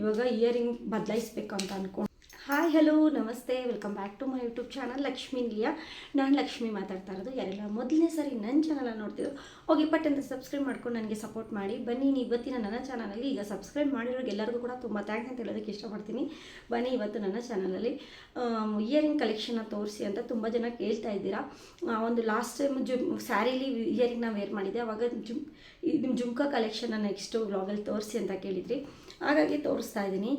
ಇವಾಗ ಇಯರಿಂಗ್ ಬದಲಾಯಿಸ್ಬೇಕು ಅಂತ ಅಂದ್ಕೊಂಡು. ಹಾಯ್ ಹಲೋ ನಮಸ್ತೆ, welcome back to my YouTube channel Lakshmi Niliya. ನಾನು ಲಕ್ಷ್ಮಿ ಮಾತಾಡ್ತಾ ಇರೋದು. ಯಾರೆಲ್ಲ ಮೊದಲನೇ ಸರಿ ನನ್ನ ಚಾನಲ್ ನೋಡ್ತಿದ್ರು ಹೋಗಿ ಪಟ್ಟಂತ ಸಬ್ಸ್ಕ್ರೈಬ್ ಮಾಡ್ಕೊಂಡು ನನಗೆ ಸಪೋರ್ಟ್ ಮಾಡಿ ಬನ್ನಿ. ಇವತ್ತಿನ ನನ್ನ ಚಾನಲಲ್ಲಿ ಈಗ ಸಬ್ಸ್ಕ್ರೈಬ್ ಮಾಡಿರೋರಿಗೆಲ್ಲರಿಗೂ ಕೂಡ ತುಂಬ ಥ್ಯಾಂಕ್ಸ್ ಅಂತ ಹೇಳೋದಕ್ಕೆ ಇಷ್ಟಪಡ್ತೀನಿ. ಬನ್ನಿ, ಇವತ್ತು ನನ್ನ ಚಾನಲಲ್ಲಿ ಇಯರಿಂಗ್ ಕಲೆಕ್ಷನ್ನ ತೋರಿಸಿ ಅಂತ ತುಂಬ ಜನ ಕೇಳ್ತಾ ಇದ್ದೀರಾ. ಒಂದು ಲಾಸ್ಟ್ ಟೈಮ್ ಸ್ಯಾರೀಲಿ ಇಯರಿಂಗ್ನ ವೇರ್ ಮಾಡಿದ್ದೆ, ಅವಾಗ ನಿಮ್ಮ ಜುಮ್ಕಾ ಕಲೆಕ್ಷನ್ನ ನೆಕ್ಸ್ಟು ವ್ಲಾಗಲ್ಲಿ ತೋರಿಸಿ ಅಂತ ಕೇಳಿದ್ರಿ. ಹಾಗಾಗಿ ತೋರಿಸ್ತಾ ಇದ್ದೀನಿ.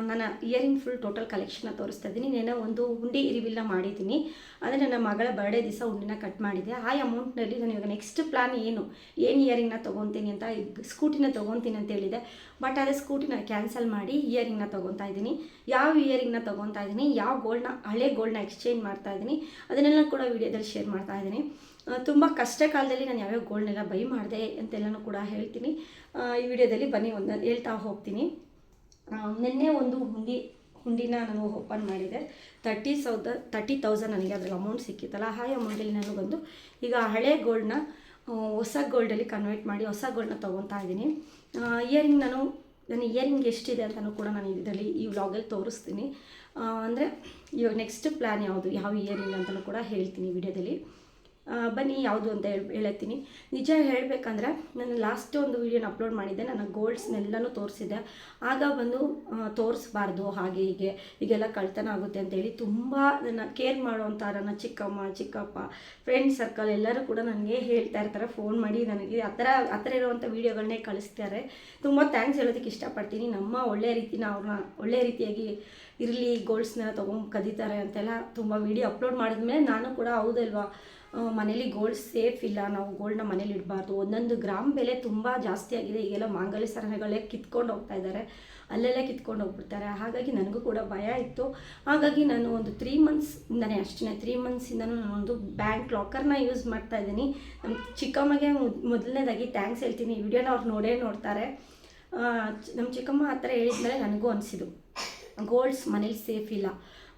ನನ್ನ ಇಯರಿಂಗ್ ಫುಲ್ ಟೋಟಲ್ ಕಲೆಕ್ಷನ್ನ ತೋರಿಸ್ತಾ ಇದ್ದೀನಿ. ನಾನು ಒಂದು ಹುಂಡಿ ರಿವೀಲ್ನ ಮಾಡಿದ್ದೀನಿ. ಅಂದರೆ ನನ್ನ ಮಗಳ ಬರ್ಡೇ ದಿವಸ ಹುಂಡಿನ ಕಟ್ ಮಾಡಿದೆ. ಆ ಅಮೌಂಟ್ನಲ್ಲಿ ನಾನು ಇವಾಗ ನೆಕ್ಸ್ಟ್ ಪ್ಲ್ಯಾನ್ ಏನು ಇಯರಿಂಗ್ನ ತೊಗೊತೀನಿ ಅಂತ, ಸ್ಕೂಟಿನ ತೊಗೊತೀನಿ ಅಂತ ಹೇಳಿದೆ. ಬಟ್ ಅದೇ ಸ್ಕೂಟಿನ ಕ್ಯಾನ್ಸಲ್ ಮಾಡಿ ಇಯರಿಂಗ್ನ ತೊಗೊತಾ ಇದ್ದೀನಿ. ಯಾವ ಇಯರಿಂಗ್ನ ತೊಗೊತಾ ಇದ್ದೀನಿ, ಯಾವ ಗೋಲ್ಡ್ನ, ಹಳೆ ಗೋಲ್ಡ್ನ ಎಕ್ಸ್ಚೇಂಜ್ ಮಾಡ್ತಾ ಇದ್ದೀನಿ, ಅದನ್ನೆಲ್ಲ ಕೂಡ ವೀಡಿಯೋದಲ್ಲಿ ಶೇರ್ ಮಾಡ್ತಾ ಇದ್ದೀನಿ. ತುಂಬ ಕಷ್ಟ ಕಾಲದಲ್ಲಿ ನಾನು ಯಾವ್ಯಾವ ಗೋಲ್ಡ್ನೆಲ್ಲ ಬೈ ಮಾಡಿದೆ ಅಂತೆಲ್ಲನೂ ಕೂಡ ಹೇಳ್ತೀನಿ. ಈ ವಿಡಿಯೋದಲ್ಲಿ ಬನ್ನಿ ಒಂದೊಂದು ಹೇಳ್ತಾ ಹೋಗ್ತೀನಿ. ನಿನ್ನೆ ಒಂದು ಹುಂಡಿನ ನಾನು ಓಪನ್ ಮಾಡಿದೆ. 30,000 ನನಗೆ ಅದರಲ್ಲಿ ಅಮೌಂಟ್ ಸಿಕ್ಕಿತ್ತಲ್ಲ. ಆ ಅಮೌಂಟಲ್ಲಿ ನಾನು ಬಂದು ಈಗ ಹಳೆ ಗೋಲ್ಡ್ನ ಹೊಸ ಗೋಲ್ಡಲ್ಲಿ ಕನ್ವರ್ಟ್ ಮಾಡಿ ಹೊಸ ಗೋಲ್ಡ್ನ ತೊಗೊತಾ ಇದ್ದೀನಿ. ಇಯರಿಂಗ್ ನನ್ನ ಇಯರಿಂಗ್ ಎಷ್ಟಿದೆ ಅಂತಲೂ ಕೂಡ ನಾನು ಇದರಲ್ಲಿ ಈ ವ್ಲಾಗಲ್ಲಿ ತೋರಿಸ್ತೀನಿ. ಅಂದರೆ ಇವಾಗ ನೆಕ್ಸ್ಟ್ ಪ್ಲ್ಯಾನ್ ಯಾವುದು, ಯಾವ ಇಯರಿಂಗ್ ಅಂತಲೂ ಕೂಡ ಹೇಳ್ತೀನಿ ವಿಡಿಯೋದಲ್ಲಿ. ಬನ್ನಿ ಯಾವುದು ಅಂತ ಹೇಳ್ತೀನಿ. ನಿಜ ಹೇಳಬೇಕಂದ್ರೆ ನಾನು ಲಾಸ್ಟ್ ಒಂದು ವೀಡಿಯೋನ ಅಪ್ಲೋಡ್ ಮಾಡಿದ್ದೆ, ನನ್ನ ಗೋಲ್ಡ್ಸ್ನೆಲ್ಲನೂ ತೋರಿಸಿದ್ದೆ. ಆಗ ಬಂದು ತೋರಿಸ್ಬಾರ್ದು, ಹಾಗೆ ಹೀಗೆಲ್ಲ ಕಳ್ತನ ಆಗುತ್ತೆ ಅಂತೇಳಿ ತುಂಬ ನನ್ನ ಕೇರ್ ಮಾಡುವಂಥ ನನ್ನ ಚಿಕ್ಕಮ್ಮ ಚಿಕ್ಕಪ್ಪ ಫ್ರೆಂಡ್ ಸರ್ಕಲ್ ಎಲ್ಲರೂ ಕೂಡ ನನಗೆ ಹೇಳ್ತಾ ಇರ್ತಾರೆ, ಫೋನ್ ಮಾಡಿ ನನಗೆ ಆ ಥರ ಇರುವಂಥ ವೀಡಿಯೋಗಳನ್ನೇ ಕಳಿಸ್ತಾರೆ. ತುಂಬ ಥ್ಯಾಂಕ್ಸ್ ಹೇಳೋದಕ್ಕೆ ಇಷ್ಟಪಡ್ತೀನಿ. ನಮ್ಮ ಅವ್ರನ್ನ ಒಳ್ಳೆಯ ರೀತಿಯಾಗಿ ಇರಲಿ, ಗೋಲ್ಡ್ಸ್ನೆಲ್ಲ ಕದೀತಾರೆ ಅಂತೆಲ್ಲ ತುಂಬ ವೀಡಿಯೋ ಅಪ್ಲೋಡ್ ಮಾಡಿದ್ಮೇಲೆ ನಾನು ಕೂಡ ಹೌದಲ್ವಾ, ಮನೇಲಿ ಗೋಲ್ಡ್ ಸೇಫ್ ಇಲ್ಲ, ನಾವು ಗೋಲ್ಡ್ನ ಮನೇಲಿ ಇಡಬಾರ್ದು, 1 ಗ್ರಾಮ್ ಬೆಲೆ ತುಂಬ ಜಾಸ್ತಿ ಆಗಿದೆ. ಈಗೆಲ್ಲ ಮಾಂಗಲ್ಯ ಸರಣಿಗಳೇ ಕಿತ್ಕೊಂಡು ಹೋಗ್ತಾ ಇದ್ದಾರೆ, ಅಲ್ಲೆಲ್ಲ ಕಿತ್ಕೊಂಡು ಹೋಗ್ಬಿಡ್ತಾರೆ. ಹಾಗಾಗಿ ನನಗೂ ಕೂಡ ಭಯ ಇತ್ತು. ಹಾಗಾಗಿ ನಾನು ಒಂದು 3 ಮಂತ್ಸಿಂದನೇ ಅಷ್ಟೇ, 3 ಮಂತ್ಸಿಂದನೂ ನಾನೊಂದು ಬ್ಯಾಂಕ್ ಲಾಕರ್ನ ಯೂಸ್ ಮಾಡ್ತಾ ಇದ್ದೀನಿ. ನಮ್ಮ ಚಿಕ್ಕಮ್ಮಗೆ ಮೊದಲನೇದಾಗಿ ಥ್ಯಾಂಕ್ಸ್ ಹೇಳ್ತೀನಿ. ಈ ವಿಡಿಯೋನ ಅವ್ರು ನೋಡ್ತಾರೆ. ನಮ್ಮ ಚಿಕ್ಕಮ್ಮ ಆ ಥರ ಹೇಳಿದ್ಮೇಲೆ ನನಗೂ ಅನಿಸಿದ್ದು, ಗೋಲ್ಡ್ಸ್ ಮನೇಲಿ ಸೇಫ್ ಇಲ್ಲ.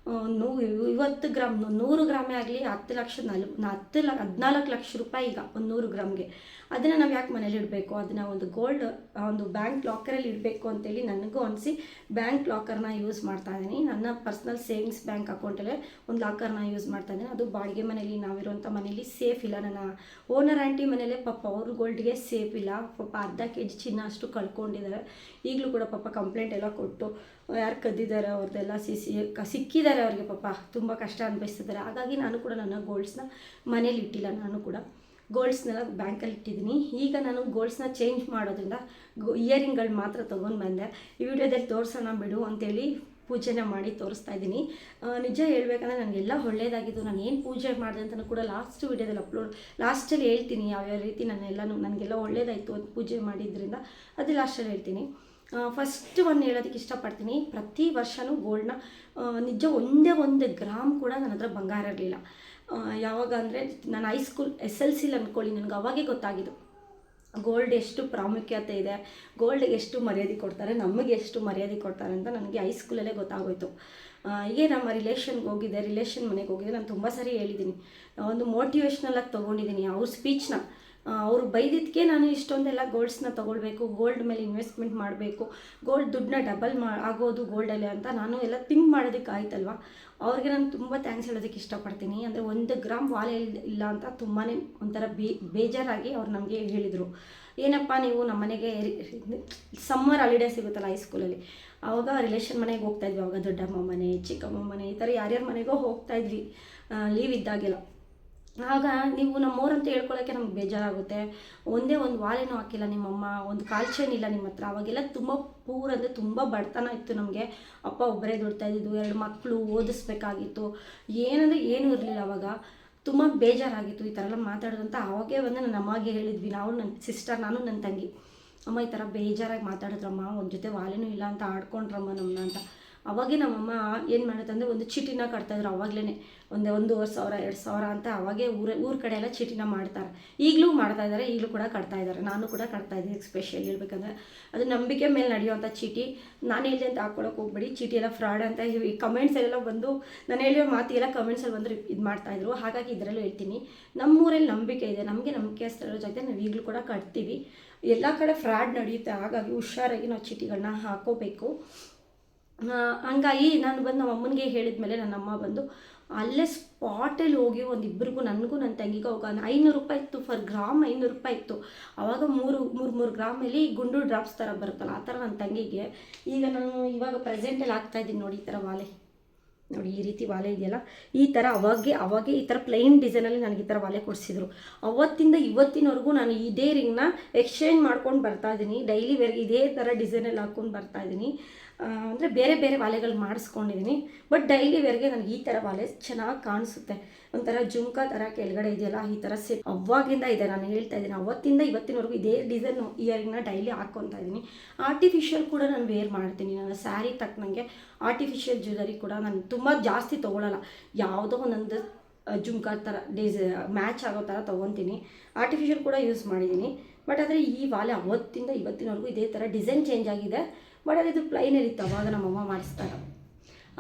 50 ಗ್ರಾಮ್ 100 ಗ್ರಾಮೇ ಆಗಲಿ 14 ಲಕ್ಷ ರೂಪಾಯಿ ಈಗ ಒಂದು 100 ಗ್ರಾಮ್ಗೆ. ಅದನ್ನು ನಾವು ಯಾಕೆ ಮನೇಲಿ ಇಡಬೇಕು, ಅದನ್ನು ಒಂದು ಬ್ಯಾಂಕ್ ಲಾಕರಲ್ಲಿ ಇಡಬೇಕು ಅಂತೇಳಿ ನನಗೂ ಅನಿಸಿ ಬ್ಯಾಂಕ್ ಲಾಕರ್ನ ಯೂಸ್ ಮಾಡ್ತಾ ಇದ್ದೀನಿ. ನನ್ನ ಪರ್ಸ್ನಲ್ ಸೇವಿಂಗ್ಸ್ ಬ್ಯಾಂಕ್ ಅಕೌಂಟಲ್ಲೇ ಒಂದು ಲಾಕರ್ನ ಯೂಸ್ ಮಾಡ್ತಾ ಇದ್ದೀನಿ. ಅದು ಬಾಡಿಗೆ ಮನೇಲಿ, ನಾವಿರುವಂಥ ಮನೇಲಿ ಸೇಫ್ ಇಲ್ಲ. ನನ್ನ ಓನರ್ ಆಂಟಿ ಮನೇಲೆ ಪಾಪ ಅವ್ರ ಗೋಲ್ಡ್ಗೆ ಸೇಫ್ ಇಲ್ಲ. ಪಾಪ ಅರ್ಧ kg ಚಿನ್ನ ಅಷ್ಟು ಕಳ್ಕೊಂಡಿದ್ದಾರೆ. ಈಗಲೂ ಕೂಡ ಪಾಪ ಕಂಪ್ಲೇಂಟ್ ಎಲ್ಲ ಕೊಟ್ಟು ಯಾರು ಕದ್ದಿದ್ದಾರೆ ಅವ್ರದ್ದೆಲ್ಲ ಸಿಕ್ಕಿದ್ದಾರೆ ಅವ್ರಿಗೆ, ಪಾಪ ತುಂಬ ಕಷ್ಟ ಅನುಭವಿಸ್ತಿದ್ದಾರೆ. ಹಾಗಾಗಿ ನಾನು ಕೂಡ ನನ್ನ ಗೋಲ್ಡ್ಸ್ನ ಮನೇಲಿ ಇಟ್ಟಿಲ್ಲ, ನಾನು ಕೂಡ ಗೋಲ್ಡ್ಸ್ನೆಲ್ಲ ಬ್ಯಾಂಕಲ್ಲಿ ಇಟ್ಟಿದ್ದೀನಿ. ಈಗ ನಾನು ಗೋಲ್ಡ್ಸ್ನ ಚೇಂಜ್ ಮಾಡೋದ್ರಿಂದ ಇಯರಿಂಗ್ಗಳು ಮಾತ್ರ ತೊಗೊಂಡು ಬಂದೆ. ಈ ವಿಡಿಯೋದಲ್ಲಿ ತೋರಿಸೋಣ ಬಿಡು ಅಂತೇಳಿ ಪೂಜೆನ ಮಾಡಿ ತೋರಿಸ್ತಾ ಇದ್ದೀನಿ. ನಿಜ ಹೇಳ್ಬೇಕಂದ್ರೆ ನನಗೆಲ್ಲ ಒಳ್ಳೆಯದಾಗಿದ್ದು. ನಾನು ಏನು ಪೂಜೆ ಮಾಡಿದೆ ಅಂತಲೂ ಕೂಡ ವಿಡಿಯೋದಲ್ಲಿ ಲಾಸ್ಟಲ್ಲಿ ಹೇಳ್ತೀನಿ, ಯಾವ್ಯಾವ ರೀತಿ ನನಗೆಲ್ಲ ಒಳ್ಳೆಯದಾಯಿತು ಅಂತ ಪೂಜೆ ಮಾಡಿದ್ರಿಂದ ಅದು ಲಾಸ್ಟಲ್ಲಿ ಹೇಳ್ತೀನಿ. ಫಸ್ಟ್ ಒಂದು ಹೇಳೋದಕ್ಕೆ ಇಷ್ಟಪಡ್ತೀನಿ, ಪ್ರತಿ ವರ್ಷವೂ ಗೋಲ್ಡ್ನ ನಿಜ ಒಂದೇ 1 ಗ್ರಾಮ್ ಕೂಡ ನನ್ನ ಹತ್ರ ಬಂಗಾರ ಇರಲಿಲ್ಲ. ಯಾವಾಗ ಅಂದರೆ ನಾನು ಹೈಸ್ಕೂಲ್ SLCಲಿ ಅಂದ್ಕೊಳ್ಳಿ, ನನಗೆ ಅವಾಗೇ ಗೊತ್ತಾಗಿದ್ದು ಗೋಲ್ಡ್ ಎಷ್ಟು ಪ್ರಾಮುಖ್ಯತೆ ಇದೆ, ಗೋಲ್ಡ್ಗೆ ಎಷ್ಟು ಮರ್ಯಾದೆ ಕೊಡ್ತಾರೆ, ನಮಗೆ ಎಷ್ಟು ಮರ್ಯಾದೆ ಕೊಡ್ತಾರೆ ಅಂತ ನನಗೆ ಹೈಸ್ಕೂಲಲ್ಲೇ ಗೊತ್ತಾಗೋಯ್ತು. ಹೀಗೆ ನಮ್ಮ ರಿಲೇಷನ್ ಮನೆಗೆ ಹೋಗಿದ್ದೆ. ನಾನು ತುಂಬ ಸರಿ ಹೇಳಿದ್ದೀನಿ, ಒಂದು ಮೋಟಿವೇಶ್ನಲಾಗಿ ತೊಗೊಂಡಿದ್ದೀನಿ ಅವ್ರ ಸ್ಪೀಚ್ನ. ಅವರು ಬೈದಿದ್ದಕ್ಕೆ ನಾನು ಇಷ್ಟೊಂದೆಲ್ಲ ಗೋಲ್ಡ್ಸ್ನ ತೊಗೊಳ್ಬೇಕು, ಗೋಲ್ಡ್ ಮೇಲೆ ಇನ್ವೆಸ್ಟ್ಮೆಂಟ್ ಮಾಡಬೇಕು, ಗೋಲ್ಡ್ ದುಡ್ಡನ್ನ ಡಬಲ್ ಆಗೋದು ಗೋಲ್ಡಲ್ಲೇ ಅಂತ ನಾನು ಎಲ್ಲ ಥಿಂಕ್ ಮಾಡೋದಕ್ಕೆ ಆಯ್ತಲ್ವ. ಅವ್ರಿಗೆ ನಾನು ತುಂಬ ಥ್ಯಾಂಕ್ಸ್ ಹೇಳೋದಕ್ಕೆ ಇಷ್ಟಪಡ್ತೀನಿ. ಅಂದರೆ 1 ಗ್ರಾಮ್ ವಾಲೆ ಇಲ್ಲ ಅಂತ ತುಂಬಾ ಒಂಥರ ಬೇಜಾರಾಗಿ ಅವ್ರು ನಮಗೆ ಹೇಳಿದರು. ಏನಪ್ಪ ನೀವು ನಮ್ಮ ಮನೆಗೆ ಸಮ್ಮರ್ ಹಾಲಿಡೇ ಸಿಗುತ್ತಲ್ಲ ಹೈಸ್ಕೂಲಲ್ಲಿ, ಆವಾಗ ರಿಲೇಷನ್ ಮನೆಗೆ ಹೋಗ್ತಾಯಿದ್ವಿ. ಆವಾಗ ದೊಡ್ಡಮ್ಮ ಮನೆ, ಚಿಕ್ಕಮ್ಮ ಮನೆ, ಈ ಥರ ಯಾರ್ಯಾರ ಮನೆಗೋ ಹೋಗ್ತಾಯಿದ್ವಿ ಲೀವ್ ಇದ್ದಾಗೆಲ್ಲ. ಆಗ ನೀವು ನಮ್ಮವ್ರಂತ ಹೇಳ್ಕೊಳ್ಳೋಕ್ಕೆ ನಮ್ಗೆ ಬೇಜಾರಾಗುತ್ತೆ. ಒಂದೇ ಒಂದು ವಾಲೆನೂ ಹಾಕಿಲ್ಲ ನಿಮ್ಮಮ್ಮ, ಒಂದು ಕಾಲ್ ಚೈನ್ ಇಲ್ಲ ನಿಮ್ಮ ಹತ್ರ. ಅವಾಗೆಲ್ಲ ತುಂಬ ಅಂದರೆ ತುಂಬ ಬಡತನ ಇತ್ತು ನಮಗೆ. ಅಪ್ಪ ಒಬ್ಬರೇ ದುಡ್ತಾ ಇದ್ದಿದ್ದು, 2 ಮಕ್ಕಳು ಓದಿಸ್ಬೇಕಾಗಿತ್ತು, ಏನೂ ಇರಲಿಲ್ಲ. ಅವಾಗ ತುಂಬ ಬೇಜಾರಾಗಿತ್ತು ಈ ಥರ ಎಲ್ಲ ಮಾತಾಡೋದಂತ. ಆವಾಗೇ ಬಂದು ನನ್ನ ಅಮ್ಮಗೆ ಹೇಳಿದ್ವಿ, ನನ್ನ ಸಿಸ್ಟರ್, ನಾನು ನನ್ನ ತಂಗಿ. ಅಮ್ಮ ಈ ಥರ ಬೇಜಾರಾಗಿ ಮಾತಾಡಿದ್ರಮ್ಮ, ಒಂದು ಜೊತೆ ವಾಲೆನೂ ಇಲ್ಲ ಅಂತ ಆಡ್ಕೊಂಡ್ರಮ್ಮ ನಮ್ಮನ್ನ ಅಂತ. ಅವಾಗೇ ನಮ್ಮಮ್ಮ ಏನು ಮಾಡುತ್ತಂದರೆ ಒಂದು ಚೀಟಿನ ಕಟ್ತಾಯಿದ್ರು. ಆವಾಗಲೇ 1,500 2,000 ಅಂತ ಅವಾಗೇ ಊರ ಕಡೆ ಎಲ್ಲ ಚೀಟಿನ ಮಾಡ್ತಾರೆ. ಈಗಲೂ ಮಾಡ್ತಾಯಿದ್ದಾರೆ, ಈಗಲೂ ಕೂಡ ಕಟ್ತಾಯಿದ್ದಾರೆ. ನಾನು ಕೂಡ ಕಟ್ತಾಯಿದ್ದೀನಿ. ಎಸ್ಪೆಷಲಿ ಹೇಳ್ಬೇಕಂದ್ರೆ ಅದು ನಂಬಿಕೆ ಮೇಲೆ ನಡೆಯುವಂಥ ಚೀಟಿ. ನಾನು ಹೇಳಿದೆ ಅಂತ ಹಾಕ್ಕೊಳಕ್ಕೆ ಹೋಗ್ಬೇಡಿ, ಚೀಟಿ ಎಲ್ಲ ಫ್ರಾಡ್ ಅಂತ ಈ ಕಮೆಂಟ್ಸಲ್ಲೆಲ್ಲ ಬಂದು ನಾನು ಹೇಳಿರೋ ಮಾತಿಗೆಲ್ಲ ಕಮೆಂಟ್ಸಲ್ಲಿ ಬಂದು ಇದು ಮಾಡ್ತಾಯಿದ್ರು. ಹಾಗಾಗಿ ಇದರಲ್ಲೂ ಹೇಳ್ತೀನಿ, ನಮ್ಮೂರಲ್ಲಿ ನಂಬಿಕೆ ಇದೆ, ನಮಗೆ ನಂಬಿಕೆಯಷ್ಟರ ಜೊತೆ ನಾವು ಈಗಲೂ ಕೂಡ ಕಟ್ತೀವಿ. ಎಲ್ಲ ಕಡೆ ಫ್ರಾಡ್ ನಡೆಯುತ್ತೆ. ಹಾಗಾಗಿ ಹುಷಾರಾಗಿ ನಾವು ಚೀಟಿಗಳನ್ನ ಹಾಕೋಬೇಕು. ಹಂಗಾಗಿ ನಾನು ಬಂದು ನಮ್ಮ ಅಮ್ಮನಿಗೆ ಹೇಳಿದ ಮೇಲೆ ನನ್ನ ಅಮ್ಮ ಬಂದು ಅಲ್ಲೇ ಸ್ಪಾಟಲ್ಲಿ ಹೋಗಿ ಒಂದಿಬ್ಬರಿಗೂ, ನನಗೂ ನನ್ನ ತಂಗಿಗೆ ಹೋಗ 500 ರೂಪಾಯಿ ಇತ್ತು, ಫರ್ ಗ್ರಾಮ್ 500 ರೂಪಾಯಿ ಇತ್ತು. ಆವಾಗ ಮೂರು ಗ್ರಾಮಲ್ಲಿ ಗುಂಡು ಡ್ರಾಪ್ಸ್ ಥರ ಬರುತ್ತಲ್ಲ ಆ ಥರ ನನ್ನ ತಂಗಿಗೆ. ಈಗ ನಾನು ಇವಾಗ ಪ್ರೆಸೆಂಟಲ್ಲಿ ಹಾಕ್ತಾಯಿದ್ದೀನಿ ನೋಡಿ, ಈ ಥರ ವಾಲೆ ನೋಡಿ, ಈ ರೀತಿ ವಾಲೆ ಇದೆಯಲ್ಲ, ಈ ಥರ ಅವಾಗೆ ಈ ಥರ ಪ್ಲೈನ್ ಡಿಸೈನಲ್ಲಿ ನನಗೆ ಈ ಥರ ವಾಲೆ ಕೊಡಿಸಿದ್ರು. ಅವತ್ತಿಂದ ಇವತ್ತಿನವರೆಗೂ ನಾನು ಇದೇ ರಿಂಗ್ನ ಎಕ್ಸ್ಚೇಂಜ್ ಮಾಡ್ಕೊಂಡು ಬರ್ತಾಯಿದ್ದೀನಿ. ಡೈಲಿ ವೇರ್ಗೆ ಇದೇ ಥರ ಡಿಸೈನಲ್ಲಿ ಹಾಕ್ಕೊಂಡು ಬರ್ತಾಯಿದ್ದೀನಿ. ಅಂದರೆ ಬೇರೆ ಬೇರೆ ವಾಲೆಗಳು ಮಾಡಿಸ್ಕೊಂಡಿದ್ದೀನಿ, ಬಟ್ ಡೈಲಿ ವೇರ್ಗೆ ನನಗೆ ಈ ಥರ ವಾಲೆ ಚೆನ್ನಾಗಿ ಕಾಣಿಸುತ್ತೆ. ಒಂಥರ ಜುಮ್ಕಾ ಥರ ಕೆಳಗಡೆ ಇದೆಯಲ್ಲ, ಈ ಥರ ಸೆಟ್ ಅವಾಗಿಂದ ಇದೆ. ನಾನು ಹೇಳ್ತಾ ಇದ್ದೀನಿ, ಅವತ್ತಿಂದ ಇವತ್ತಿನವರೆಗೂ ಇದೇ ಡಿಸೈನ್ ಇಯರಿಂಗ್ನ ಡೈಲಿ ಹಾಕ್ಕೊತಾ ಇದ್ದೀನಿ. ಆರ್ಟಿಫಿಷಿಯಲ್ ಕೂಡ ನಾನು ವೇರ್ ಮಾಡ್ತೀನಿ. ನನ್ನ ಸ್ಯಾರಿ ತಕ್ಕನಂಗೆ ಆರ್ಟಿಫಿಷಿಯಲ್ ಜ್ಯುವೆಲರಿ ಕೂಡ ನಾನು ತುಂಬ ಜಾಸ್ತಿ ತೊಗೊಳ್ಳಲ್ಲ. ಯಾವುದೋ ಒಂದೊಂದು ಜುಮ್ಕಾ ಥರ ಮ್ಯಾಚ್ ಆಗೋ ಥರ ತೊಗೊತೀನಿ. ಆರ್ಟಿಫಿಷಿಯಲ್ ಕೂಡ ಯೂಸ್ ಮಾಡಿದ್ದೀನಿ. ಬಟ್ ಆದರೆ ಈ ವಾಲೆ ಅವತ್ತಿಂದ ಇವತ್ತಿನವರೆಗೂ ಇದೇ ಥರ ಡಿಸೈನ್ ಚೇಂಜ್ ಆಗಿದೆ. ಬಟ್ ಅದು ಪ್ಲೈನಲ್ಲಿತ್ತು. ಅವಾಗ ನಮ್ಮಮ್ಮ ಮಾಡಿಸ್ತಾರೆ.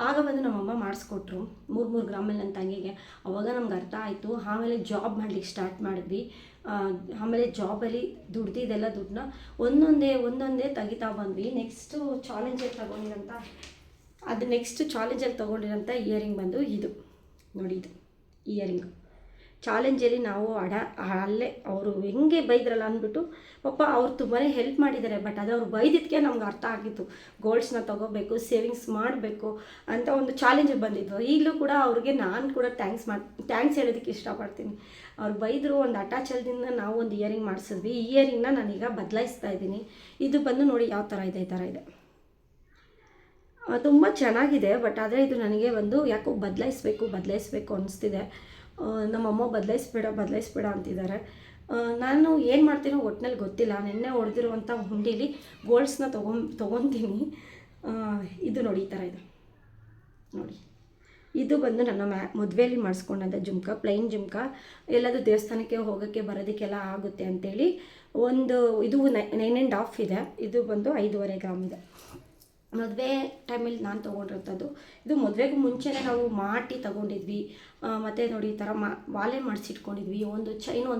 ಆಗ ಬಂದು ನಮ್ಮಮ್ಮ ಮಾಡಿಸ್ಕೊಟ್ರು 3 ಗ್ರಾಮಲ್ಲಿ ನನ್ನ ತಂಗಿಗೆ. ಅವಾಗ ನಮ್ಗೆ ಅರ್ಥ ಆಯಿತು. ಆಮೇಲೆ ಜಾಬ್ ಮಾಡ್ಲಿಕ್ಕೆ ಸ್ಟಾರ್ಟ್ ಮಾಡಿದ್ವಿ. ಆಮೇಲೆ ಜಾಬಲ್ಲಿ ದುಡ್ದಿದ್ದೆಲ್ಲ ದುಡ್ಡನ್ನ ಒಂದೊಂದೇ ತೆಗಿತಾ ಬಂದ್ವಿ. ನೆಕ್ಸ್ಟು ಚಾಲೆಂಜಲ್ಲಿ ತೊಗೊಂಡಿರೋಂಥ ಇಯರಿಂಗ್ ಬಂದು ಇದು ನೋಡಿ, ಇದು ಇಯರಿಂಗ್ ಚಾಲೆಂಜಲ್ಲಿ ನಾವು ಅಲ್ಲೇ ಅವರು ಹೆಂಗೆ ಬೈದ್ರಲ್ಲ ಅಂದ್ಬಿಟ್ಟು, ಪಾಪ ಅವ್ರು ತುಂಬಾ ಹೆಲ್ಪ್ ಮಾಡಿದ್ದಾರೆ. ಬಟ್ ಅದು ಅವ್ರು ಬೈದಿದ್ದಕ್ಕೆ ನಮ್ಗೆ ಅರ್ಥ ಆಗಿತ್ತು, ಗೋಲ್ಡ್ಸ್ನ ತೊಗೋಬೇಕು, ಸೇವಿಂಗ್ಸ್ ಮಾಡಬೇಕು ಅಂತ ಒಂದು ಚಾಲೆಂಜಿಗೆ ಬಂದಿದ್ದು. ಈಗಲೂ ಕೂಡ ಅವ್ರಿಗೆ ನಾನು ಕೂಡ ಥ್ಯಾಂಕ್ಸ್ ಹೇಳೋದಕ್ಕೆ ಇಷ್ಟಪಡ್ತೀನಿ. ಅವ್ರು ಬೈದರು, ಒಂದು ಅಟ್ಯಾಚಲ್ದಿಂದ ನಾವು ಒಂದು ಇಯರಿಂಗ್ ಮಾಡಿಸಿದ್ವಿ. ಈ ಇಯರಿಂಗ್ನ ನಾನೀಗ ಬದಲಾಯಿಸ್ತಾ ಇದ್ದೀನಿ. ಇದು ಬಂದು ನೋಡಿ ಯಾವ ಥರ ಇದೆ, ಈ ಥರ ಇದೆ, ತುಂಬ ಚೆನ್ನಾಗಿದೆ. ಬಟ್ ಆದರೆ ಇದು ನನಗೆ ಒಂದು ಯಾಕೋ ಬದಲಾಯಿಸ್ಬೇಕು ಅನಿಸ್ತಿದೆ. ನಮ್ಮಮ್ಮ ಬದಲಾಯಿಸ್ಬೇಡ ಅಂತಿದ್ದಾರೆ. ನಾನು ಏನು ಮಾಡ್ತೀನೋ ಒಟ್ಟಿನಲ್ಲಿ ಗೊತ್ತಿಲ್ಲ. ನೆನ್ನೆ ಹೊಡೆದಿರುವಂಥ ಹುಂಡೀಲಿ ಗೋಲ್ಡ್ಸ್ನ ತೊಗೊತೀನಿ. ಇದು ನೋಡಿ, ಈ ಥರ ಇದೆ ನೋಡಿ. ಇದು ಬಂದು ನನ್ನ ಮದುವೆಯಲ್ಲಿ ಮಾಡಿಸ್ಕೊಂಡಂಥ ಜುಮ್ಕಾ, ಪ್ಲೈನ್ ಜುಮ್ಕಾ. ಎಲ್ಲಾದರೂ ದೇವಸ್ಥಾನಕ್ಕೆ ಹೋಗೋಕ್ಕೆ ಬರೋದಕ್ಕೆಲ್ಲ ಆಗುತ್ತೆ ಅಂಥೇಳಿ ಇದು 9.5 ಇದೆ. ಇದು ಬಂದು 5.5 ಗ್ರಾಮ್ ಇದೆ. ಮದುವೆ ಟೈಮಲ್ಲಿ ನಾನು ತೊಗೊಂಡಿರೋಂಥದ್ದು. ಇದು ಮದುವೆಗೂ ಮುಂಚೆನೇ ನಾವು ಮಾಟಿ ತೊಗೊಂಡಿದ್ವಿ. ಮತ್ತು ನೋಡಿ, ಈ ಥರ ವಾಲೆ ಮಾಡಿಸಿಟ್ಕೊಂಡಿದ್ವಿ. ಒಂದು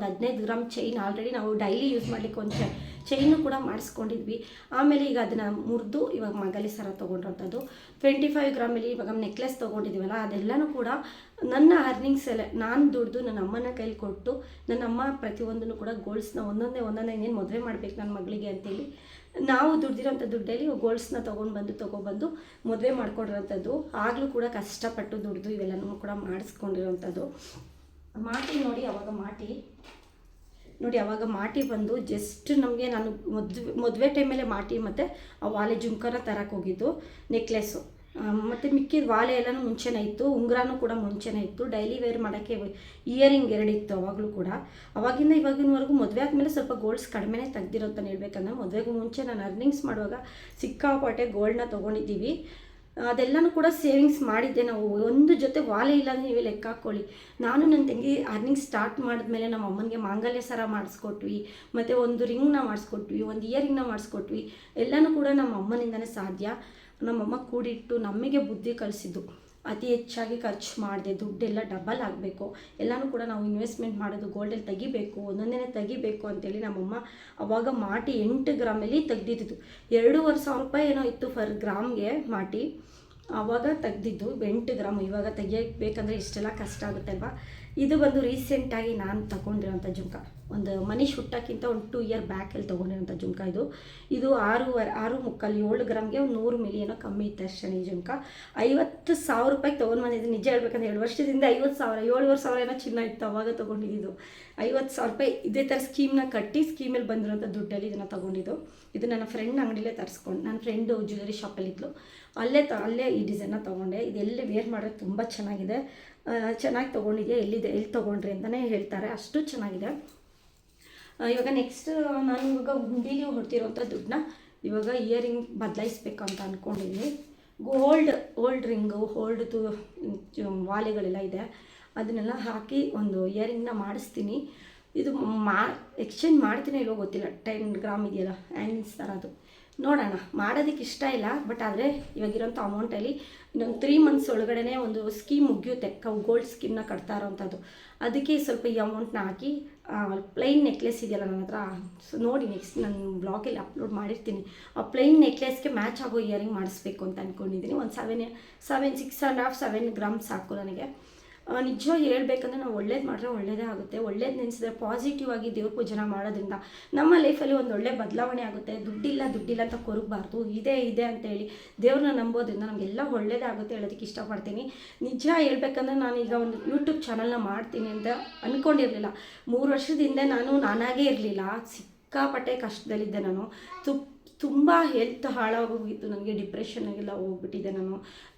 15 ಗ್ರಾಮ್ ಚೈನ್ ಆಲ್ರೆಡಿ ನಾವು ಡೈಲಿ ಯೂಸ್ ಮಾಡಲಿಕ್ಕೆ ಒಂದು ಚೈನು ಕೂಡ ಮಾಡಿಸ್ಕೊಂಡಿದ್ವಿ. ಆಮೇಲೆ ಈಗ ಅದನ್ನು ಮುರಿದು ಇವಾಗ ಮಗಲಿ ಸರ ತೊಗೊಂಡಿರೋಂಥದ್ದು. 25 ಗ್ರಾಮಲ್ಲಿ ಇವಾಗ ನೆಕ್ಲೆಸ್ ತೊಗೊಂಡಿದ್ದೀವಲ್ಲ, ಅದೆಲ್ಲನೂ ಕೂಡ ನನ್ನ ಅರ್ನಿಂಗ್ಸಲ್ಲೇ ನಾನು ದುಡ್ದು ನನ್ನ ಅಮ್ಮನ ಕೈಲಿ ಕೊಟ್ಟು, ನನ್ನ ಅಮ್ಮ ಪ್ರತಿಯೊಂದನ್ನು ಕೂಡ ಗೋಲ್ಡ್ಸ್ನ ಒಂದೊಂದೇ ಇನ್ನೇನು ಮದುವೆ ಮಾಡಬೇಕು ನನ್ನ ಮಗಳಿಗೆ ಅಂತೇಳಿ ನಾವು ದುಡ್ದಿರೋಂಥ ದುಡ್ಡಲ್ಲಿ ಗೋಲ್ಡ್ಸ್ನ ತೊಗೊಬಂದು ಮದುವೆ ಮಾಡ್ಕೊಂಡಿರೋಂಥದ್ದು. ಆಗಲೂ ಕೂಡ ಕಷ್ಟಪಟ್ಟು ದುಡ್ದು ಇವೆಲ್ಲನೂ ಕೂಡ ಮಾಡಿಸ್ಕೊಂಡಿರೋಂಥದ್ದು. ಅವಾಗ ಮಾಟಿ ಬಂದು ಜಸ್ಟ್ ನಮಗೆ, ನಾನು ಮದುವೆ ಟೈಮಲ್ಲೇ ಮಾಟಿ ಮತ್ತು ಆ ವಾಲೆ ಜುಮ್ಕನ ತರಕ್ಕೆ ಹೋಗಿದ್ದು, ನೆಕ್ಲೆಸ್ಸು ಮತ್ತು ಮಿಕ್ಕಿದ ವಾಲೆ ಎಲ್ಲನೂ ಮುಂಚೆನೇ ಇತ್ತು. ಉಂಗುರನೂ ಕೂಡ ಮುಂಚೆನೇ ಇತ್ತು. ಡೈಲಿ ವೇರ್ ಮಾಡೋಕ್ಕೆ ಇಯರಿಂಗ್ 2 ಇತ್ತು ಅವಾಗಲೂ ಕೂಡ. ಅವಾಗಿಂದ ಇವಾಗಿನವರೆಗೂ ಮದುವೆ ಆದಮೇಲೆ ಸ್ವಲ್ಪ ಗೋಲ್ಡ್ಸ್ ಕಡಿಮೆನೇ ತೆಗ್ದಿರೋಂತ ಹೇಳ್ಬೇಕಂದ್ರೆ, ಮದುವೆಗೂ ಮುಂಚೆ ನಾನು ಅರ್ನಿಂಗ್ಸ್ ಮಾಡುವಾಗ ಸಿಕ್ಕಾಪಟ್ಟೆ ಗೋಲ್ಡ್ನ ತೊಗೊಂಡಿದ್ದೀವಿ. ಅದೆಲ್ಲನೂ ಕೂಡ ಸೇವಿಂಗ್ಸ್ ಮಾಡಿದ್ದೆ. ನಾವು ಒಂದು ಜೊತೆ ವಾಲೆ ಇಲ್ಲ ಅಂದರೆ ನೀವೇ ಲೆಕ್ಕ ಹಾಕ್ಕೊಳ್ಳಿ. ನಾನು ನನ್ನ ತಂಗಿ ಅರ್ನಿಂಗ್ ಸ್ಟಾರ್ಟ್ ಮಾಡಿದ್ಮೇಲೆ ನಮ್ಮ ಅಮ್ಮನಿಗೆ ಮಾಂಗಲ್ಯ ಸರ ಮಾಡಿಸ್ಕೊಟ್ವಿ, ಮತ್ತು ಒಂದು ರಿಂಗ್ನ ಮಾಡಿಸ್ಕೊಟ್ವಿ, ಒಂದು ಇಯರಿಂಗ್ನ ಮಾಡಿಸ್ಕೊಟ್ವಿ. ಎಲ್ಲನೂ ಕೂಡ ನಮ್ಮ ಅಮ್ಮನಿಂದನೇ ಸಾಧ್ಯ. ನಮ್ಮಮ್ಮ ಕೂಡಿಟ್ಟು ನಮಗೆ ಬುದ್ಧಿ ಕಲಿಸಿದ್ದು. ಅತಿ ಹೆಚ್ಚಾಗಿ ಖರ್ಚು ಮಾಡಿದೆ, ದುಡ್ಡೆಲ್ಲ ಡಬಲ್ ಆಗಬೇಕು, ಎಲ್ಲನೂ ಕೂಡ ನಾವು ಇನ್ವೆಸ್ಟ್ಮೆಂಟ್ ಮಾಡೋದು ಗೋಲ್ಡಲ್ಲಿ ತೆಗಿಬೇಕು, ಒಂದೊಂದೇ ತೆಗಿಬೇಕು ಅಂತೇಳಿ ನಮ್ಮಮ್ಮ ಅವಾಗ ಮಾಟಿ 8 ಗ್ರಾಮಲ್ಲಿ ತೆಗ್ದಿದ್ದು. 2,500 ರೂಪಾಯಿ ಏನೋ ಇತ್ತು ಫರ್ ಗ್ರಾಮ್ಗೆ ಮಾಟಿ. ಆವಾಗ ತೆಗ್ದಿದ್ದು 8 ಗ್ರಾಮ್. ಇವಾಗ ತೆಗಿಯಬೇಕಂದ್ರೆ ಇಷ್ಟೆಲ್ಲ ಕಷ್ಟ ಆಗುತ್ತೆ ಅಲ್ವಾ. ಇದು ಬಂದು ರೀಸೆಂಟಾಗಿ ನಾನು ತಗೊಂಡಿರೋಂಥ ಜುಮ್ಕಾ. ಒಂದು ಮನೀಶ್ ಹುಟ್ಟೋಕ್ಕಿಂತ ಒಂದು 2 ಇಯರ್ ಬ್ಯಾಕಲ್ಲಿ ತೊಗೊಂಡಿರೋಂಥ ಜುಮ್ಕಾ ಇದು. 6.5 7 ಗ್ರಾಮ್ಗೆ 100 ಮಿಲಿ ಏನೋ ಕಮ್ಮಿ ಇತ್ತು ಅಷ್ಟೇ. ಈ ಜುಮ್ಕಾ 50,000 ರೂಪಾಯಿಗೆ ತೊಗೊಂಡು ಬಂದಿದ್ದು. ನಿಜ ಹೇಳ್ಬೇಕಂದ್ರೆ 2 ವರ್ಷದಿಂದ 50,000 7,500 ಏನೋ ಚಿನ್ನ ಇತ್ತು ಅವಾಗ ತೊಗೊಂಡಿದ್ದು. 50,000 ರೂಪಾಯಿ ಇದೇ ಥರ ಸ್ಕೀಮ್ನ ಕಟ್ಟಿ, ಸ್ಕೀಮಲ್ಲಿ ಬಂದಿರೋಂಥ ದುಡ್ಡಲ್ಲಿ ಇದನ್ನು ತೊಗೊಂಡಿದ್ದು. ಇದು ನನ್ನ ಫ್ರೆಂಡ್ ಅಂಗಡಿಲೇ ತರಿಸ್ಕೊಂಡು, ನನ್ನ ಫ್ರೆಂಡು ಜ್ಯುವೆಲರಿ ಶಾಪಲ್ಲಿದ್ಲು, ಅಲ್ಲೇ ಈ ಡಿಸೈನ್ನ ತೊಗೊಂಡೆ. ಇದೆಲ್ಲಿ ವೇರ್ ಮಾಡೋದು ತುಂಬ ಚೆನ್ನಾಗಿದೆ. ಚೆನ್ನಾಗಿ ತೊಗೊಂಡಿದ್ಯಾ, ಎಲ್ಲಿ ತೊಗೊಂಡ್ರಿ ಅಂತಲೇ ಹೇಳ್ತಾರೆ, ಅಷ್ಟು ಚೆನ್ನಾಗಿದೆ. ಇವಾಗ ನೆಕ್ಸ್ಟ್ ನಾನು ಇವಾಗ ಹುಂಡೀಲಿ ಹೊಡ್ತಿರೋಂಥ ದುಡ್ಡನ್ನ ಇವಾಗ ಇಯರಿಂಗ್ ಬದಲಾಯಿಸ್ಬೇಕು ಅಂತ ಅಂದ್ಕೊಂಡಿದ್ದೀನಿ. ಓಲ್ಡ್ ರಿಂಗು, ಓಲ್ಡ್ದು ವಾಲೆಗಳೆಲ್ಲ ಇದೆ, ಅದನ್ನೆಲ್ಲ ಹಾಕಿ ಒಂದು ಇಯರಿಂಗ್ನ ಮಾಡಿಸ್ತೀನಿ. ಇದು ಎಕ್ಸ್ಚೇಂಜ್ ಮಾಡ್ತೀನಿ ಇಲ್ಲೋ ಗೊತ್ತಿಲ್ಲ. 10 ಗ್ರಾಮ್ ಇದೆಯಲ್ಲ ಹ್ಯಾಂಗಿಂಗ್ಸ್ ಥರ, ಅದು ನೋಡೋಣ. ಮಾಡೋದಕ್ಕೆ ಇಷ್ಟ ಇಲ್ಲ, ಬಟ್ ಆದರೆ ಇವಾಗಿರೋಂಥ ಅಮೌಂಟಲ್ಲಿ ಇನ್ನೊಂದು 3 ಮಂತ್ಸ್ ಒಳಗಡೆ ಒಂದು ಸ್ಕೀಮ್ ಮುಗಿಯುತ್ತೆ, ಗೋಲ್ಡ್ ಸ್ಕೀಮ್ನ ಕಟ್ತಾ ಇರೋವಂಥದ್ದು. ಅದಕ್ಕೆ ಸ್ವಲ್ಪ ಈ ಅಮೌಂಟ್ನ ಹಾಕಿ ಪ್ಲೈನ್ ನೆಕ್ಲೆಸ್ ಇದೆಯಲ್ಲ ನನ್ನ ಹತ್ರ, ಸೊ ನೋಡಿ ನೆಕ್ಸ್ಟ್ ನಾನು ಬ್ಲಾಗಲ್ಲಿ ಅಪ್ಲೋಡ್ ಮಾಡಿರ್ತೀನಿ. ಆ ಪ್ಲೈನ್ ನೆಕ್ಲೆಸ್ಗೆ ಮ್ಯಾಚ್ ಆಗೋ ಇಯರಿಂಗ್ ಮಾಡಿಸ್ಬೇಕು ಅಂತ ಅಂದ್ಕೊಂಡಿದ್ದೀನಿ. ಒಂದು 6.5-7 ಗ್ರಾಮ್ ಸಾಕು ನನಗೆ. ನಿಜವಾಗಿ ಹೇಳ್ಬೇಕಂದ್ರೆ ನಾವು ಒಳ್ಳೇದು ಮಾಡಿದ್ರೆ ಒಳ್ಳೇದೇ ಆಗುತ್ತೆ. ಒಳ್ಳೇದು ನೆನೆಸಿದ್ರೆ ಪಾಸಿಟಿವ್ ಆಗಿ ದೇವ್ರ ಪೂಜೆನ ಮಾಡೋದ್ರಿಂದ ನಮ್ಮ ಲೈಫಲ್ಲಿ ಒಂದು ಒಳ್ಳೆ ಬದಲಾವಣೆ ಆಗುತ್ತೆ. ದುಡ್ಡಿಲ್ಲ ಅಂತ ಕೊರಗಬಾರ್ದು. ಇದೆ ಅಂತೇಳಿ ದೇವ್ರನ್ನ ನಂಬೋದ್ರಿಂದ ನಮಗೆಲ್ಲ ಒಳ್ಳೇದೇ ಆಗುತ್ತೆ ಹೇಳೋದಕ್ಕೆ ಇಷ್ಟಪಡ್ತೀನಿ. ನಿಜ ಹೇಳ್ಬೇಕಂದ್ರೆ ನಾನೀಗ ಒಂದು ಯೂಟ್ಯೂಬ್ ಚಾನಲ್ನ ಮಾಡ್ತೀನಿ ಅಂತ ಅಂದ್ಕೊಂಡಿರಲಿಲ್ಲ. 3 ವರ್ಷದ ಹಿಂದೆ ನಾನಾಗೇ ಇರಲಿಲ್ಲ. ಸಿಕ್ಕಾಪಟ್ಟೆ ಕಷ್ಟದಲ್ಲಿದ್ದೆ ನಾನು. ತುಂಬ ಹೆಲ್ತ್ ಹಾಳಾಗೋಗಿತ್ತು ನನಗೆ. ಡಿಪ್ರೆಷನ್ನಾಗೆಲ್ಲ ಹೋಗ್ಬಿಟ್ಟಿದ್ದೆ ನಾನು.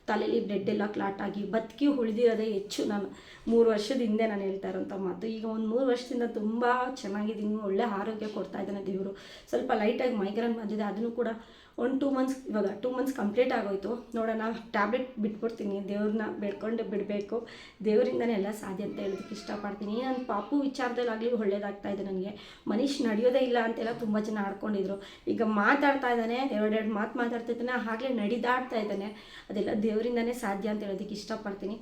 ತಲೆಯಲ್ಲಿ ಬ್ಲಡ್ ಎಲ್ಲ ಕ್ಲಾಟ್ ಆಗಿ ಬದುಕಿ ಉಳಿದಿರೋದೇ ಹೆಚ್ಚು. ನಾನು 3 ವರ್ಷದ ಹಿಂದೆ ನಾನು ಹೇಳ್ತಾ ಇರೋಂಥ ಮಾತು. ಈಗ ಒಂದು 3 ವರ್ಷದಿಂದ ತುಂಬ ಚೆನ್ನಾಗಿದ್ದೀನಿ. ಒಳ್ಳೆ ಆರೋಗ್ಯ ಕೊಡ್ತಾ ಇದ್ದಾನೆ ದೇವರು. ಸ್ವಲ್ಪ ಲೈಟಾಗಿ ಮೈಗ್ರೇನ್ ಬಂದಿದೆ, ಅದನ್ನು ಕೂಡ 1-2 ಮಂತ್ಸ್, ಇವಾಗ 2 ಮಂತ್ಸ್ ಕಂಪ್ಲೀಟ್ ಆಗೋಯ್ತು. ನೋಡೋಣ, ಟ್ಯಾಬ್ಲೆಟ್ ಬಿಟ್ಬಿಡ್ತೀನಿ. ದೇವ್ರನ್ನ ಬೇಡ್ಕೊಂಡೆ ಬಿಡಬೇಕು. ದೇವರಿಂದನೇ ಎಲ್ಲ ಸಾಧ್ಯ ಅಂತ ಹೇಳೋದಕ್ಕೆ ಇಷ್ಟಪಡ್ತೀನಿ. ನನ್ನ ಪಾಪು ವಿಚಾರದಲ್ಲಾಗಲಿ ಒಳ್ಳೇದಾಗ್ತಾ ಇದೆ ನನಗೆ. ಮನುಷ್ಯ ನಡೆಯೋದೇ ಇಲ್ಲ ಅಂತೆಲ್ಲ ತುಂಬ ಜನ ಆಡ್ಕೊಂಡಿದ್ರು. ಈಗ ಮಾತಾಡ್ತಾ ಇದ್ದಾನೆ, 2 ಮಾತು ಮಾತಾಡ್ತಿದ್ದಾನೆ, ಆಗಲೇ ನಡಿದಾಡ್ತಾ ಇದ್ದಾನೆ. ಅದೆಲ್ಲ ದೇವರಿಂದನೇ ಸಾಧ್ಯ ಅಂತ ಹೇಳೋದಕ್ಕೆ ಇಷ್ಟಪಡ್ತೀನಿ.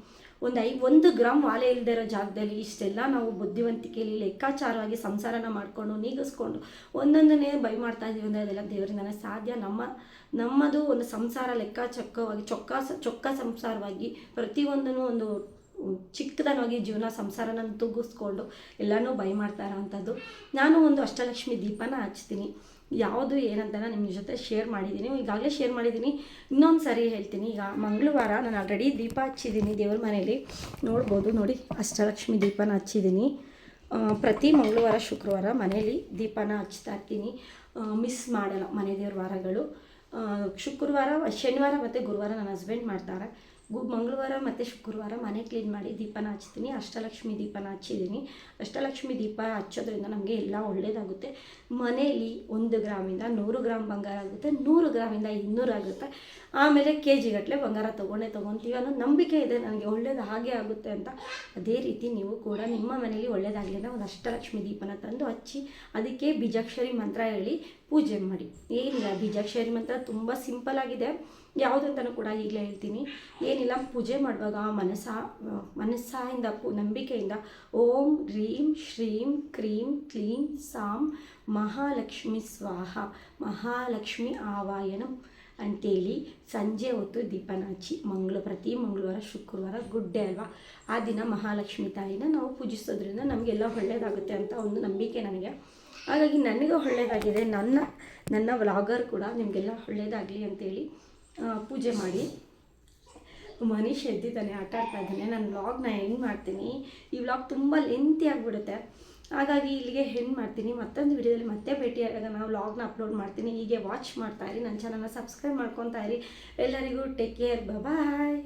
1 ಗ್ರಾಮ್ ವಾಲೆ ಇಲ್ಲದೆ ಇರೋ ಜಾಗದಲ್ಲಿ ಇಷ್ಟೆಲ್ಲ ನಾವು ಬುದ್ಧಿವಂತಿಕೆಯಲ್ಲಿ ಲೆಕ್ಕಾಚಾರವಾಗಿ ಸಂಸಾರನ ಮಾಡಿಕೊಂಡು ನೀಗಿಸ್ಕೊಂಡು ಒಂದೊಂದನ್ನೇ ಬೈ ಮಾಡ್ತಾ ಇದ್ದೀವಿ ಅಂದರೆ ಅದೆಲ್ಲ ದೇವರಿಂದನೇ ಸಾಧ್ಯ. ನಮ್ಮದು ಒಂದು ಸಂಸಾರ ಲೆಕ್ಕಾಚಕ್ಕವಾಗಿ ಚೊಕ್ಕ ಸಂಸಾರವಾಗಿ ಪ್ರತಿಯೊಂದನ್ನು ಒಂದು ಚಿಕ್ಕದನಾಗಿ ಜೀವನ ಸಂಸಾರನ ತುಗ್ಗಿಸ್ಕೊಂಡು ಎಲ್ಲನೂ ಬೈ ಮಾಡ್ತಾ ಇರೋವಂಥದ್ದು. ನಾನು ಒಂದು ಅಷ್ಟಲಕ್ಷ್ಮಿ ದೀಪನ ಹಚ್ತೀನಿ. ಯಾವುದು ಏನಂತ ನಿಮ್ಮ ಜೊತೆ ಶೇರ್ ಮಾಡಿದ್ದೀನಿ, ಈಗಾಗಲೇ ಶೇರ್ ಮಾಡಿದ್ದೀನಿ. ಇನ್ನೊಂದು ಸರಿ ಹೇಳ್ತೀನಿ. ಈಗ ಮಂಗಳವಾರ ನಾನು ಆಲ್ರೆಡಿ ದೀಪ ಹಚ್ಚಿದ್ದೀನಿ ದೇವ್ರ ಮನೇಲಿ, ನೋಡ್ಬೋದು. ನೋಡಿ, ಅಷ್ಟಲಕ್ಷ್ಮಿ ದೀಪನ ಹಚ್ಚಿದ್ದೀನಿ. ಪ್ರತಿ ಮಂಗಳವಾರ ಶುಕ್ರವಾರ ಮನೇಲಿ ದೀಪನ ಹಚ್ತಾ ಇರ್ತೀನಿ. ಮಿಸ್ ಮಾಡಲ್ಲ ಮನೆ ದೇವ್ರ ವಾರಗಳು. ಶುಕ್ರವಾರ, ಶನಿವಾರ ಮತ್ತು ಗುರುವಾರ ನನ್ನ ಹಸ್ಬೆಂಡ್ ಮಾಡ್ತಾರೆ. ಮಂಗಳವಾರ ಮತ್ತು ಶುಕ್ರವಾರ ಮನೆ ಕ್ಲೀನ್ ಮಾಡಿ ದೀಪನ ಹಚ್ತೀನಿ. ಅಷ್ಟಲಕ್ಷ್ಮಿ ದೀಪನ ಹಚ್ಚಿದ್ದೀನಿ. ಅಷ್ಟಲಕ್ಷ್ಮಿ ದೀಪ ಹಚ್ಚೋದ್ರಿಂದ ನಮಗೆ ಎಲ್ಲ ಒಳ್ಳೆಯದಾಗುತ್ತೆ. ಮನೆಯಲ್ಲಿ 1 ಗ್ರಾಮಿಂದ 100 ಗ್ರಾಮ್ ಬಂಗಾರ ಆಗುತ್ತೆ, 100 ಗ್ರಾಮಿಂದ 200 ಆಗುತ್ತೆ. ಆಮೇಲೆ kg ಗಟ್ಟಲೆ ಬಂಗಾರ ತೊಗೊತೀವಿ ಅನ್ನೋ ನಂಬಿಕೆ ಇದೆ ನನಗೆ. ಒಳ್ಳೇದು ಹಾಗೆ ಆಗುತ್ತೆ ಅಂತ. ಅದೇ ರೀತಿ ನೀವು ಕೂಡ ನಿಮ್ಮ ಮನೇಲಿ ಒಳ್ಳೇದಾಗಲಿ ಅಂತ ಒಂದು ಅಷ್ಟಲಕ್ಷ್ಮಿ ದೀಪನ ತಂದು ಹಚ್ಚಿ ಅದಕ್ಕೆ ಬೀಜಾಕ್ಷರಿ ಮಂತ್ರ ಹೇಳಿ ಪೂಜೆ ಮಾಡಿ. ಏನಿಲ್ಲ, ಬೀಜಾಕ್ಷರಿ ಮಂತ್ರ ತುಂಬ ಸಿಂಪಲ್ ಆಗಿದೆ. ಯಾವುದಂತನೂ ಕೂಡ ಈಗಲೇ ಹೇಳ್ತೀನಿ. ಏನಿಲ್ಲ, ಪೂಜೆ ಮಾಡುವಾಗ ಮನಸ್ಸಿಂದ ನಂಬಿಕೆಯಿಂದ ಓಂ ರೀಂ ಶ್ರೀಂ ಕ್ರೀಂ ಕ್ಲೀಂ ಸಾಂ ಮಹಾಲಕ್ಷ್ಮಿ ಸ್ವಾಹ ಮಹಾಲಕ್ಷ್ಮಿ ಆವಾಯನಂ ಅಂತೇಳಿ ಸಂಜೆ ಹೊತ್ತು ದೀಪನ ಹಚ್ಚಿ ಪ್ರತಿ ಮಂಗಳವಾರ ಶುಕ್ರವಾರ ಗುಡ್ಡೆ ಅಲ್ವಾ, ಆ ದಿನ ಮಹಾಲಕ್ಷ್ಮಿ ತಾಯಿನ ನಾವು ಪೂಜಿಸೋದ್ರಿಂದ ನಮಗೆಲ್ಲ ಒಳ್ಳೆಯದಾಗುತ್ತೆ ಅಂತ ಒಂದು ನಂಬಿಕೆ ನನಗೆ. ಹಾಗಾಗಿ ನನಗೆ ಒಳ್ಳೆಯದಾಗಿದೆ. ನನ್ನ ವ್ಲಾಗರ್ ಕೂಡ ನಿಮಗೆಲ್ಲ ಒಳ್ಳೆಯದಾಗಲಿ ಅಂತೇಳಿ ಪೂಜೆ ಮಾಡಿ. ಮನೀಶ್ ಎದ್ದಿದ್ದಾನೆ, ಆಟ ಆಡ್ತಾ ಇದ್ದಾನೆ. ನಾನು ವ್ಲಾಗ್ನ ಹೆಂಗೆ ಮಾಡ್ತೀನಿ, ಈ ವ್ಲಾಗ್ ತುಂಬ ಲೆಂತಿ ಆಗಿಬಿಡುತ್ತೆ. ಹಾಗಾಗಿ ಇಲ್ಲಿಗೆ ಹೆಣ್ಣು ಮಾಡ್ತೀನಿ. ಮತ್ತೊಂದು ವಿಡಿಯೋದಲ್ಲಿ ಮತ್ತೆ ಭೇಟಿಯಾದಾಗ ನಾನು ವ್ಲಾಗ್ನ ಅಪ್ಲೋಡ್ ಮಾಡ್ತೀನಿ. ಹೀಗೆ ವಾಚ್ ಮಾಡ್ತಾಯಿರಿ, ನನ್ನ ಚಾನಲ್ನ ಸಬ್ಸ್ಕ್ರೈಬ್ ಮಾಡ್ಕೊತಾ ಇರಿ. ಎಲ್ಲರಿಗೂ ಟೇಕ್ ಕೇರ್, ಬಾಯ್.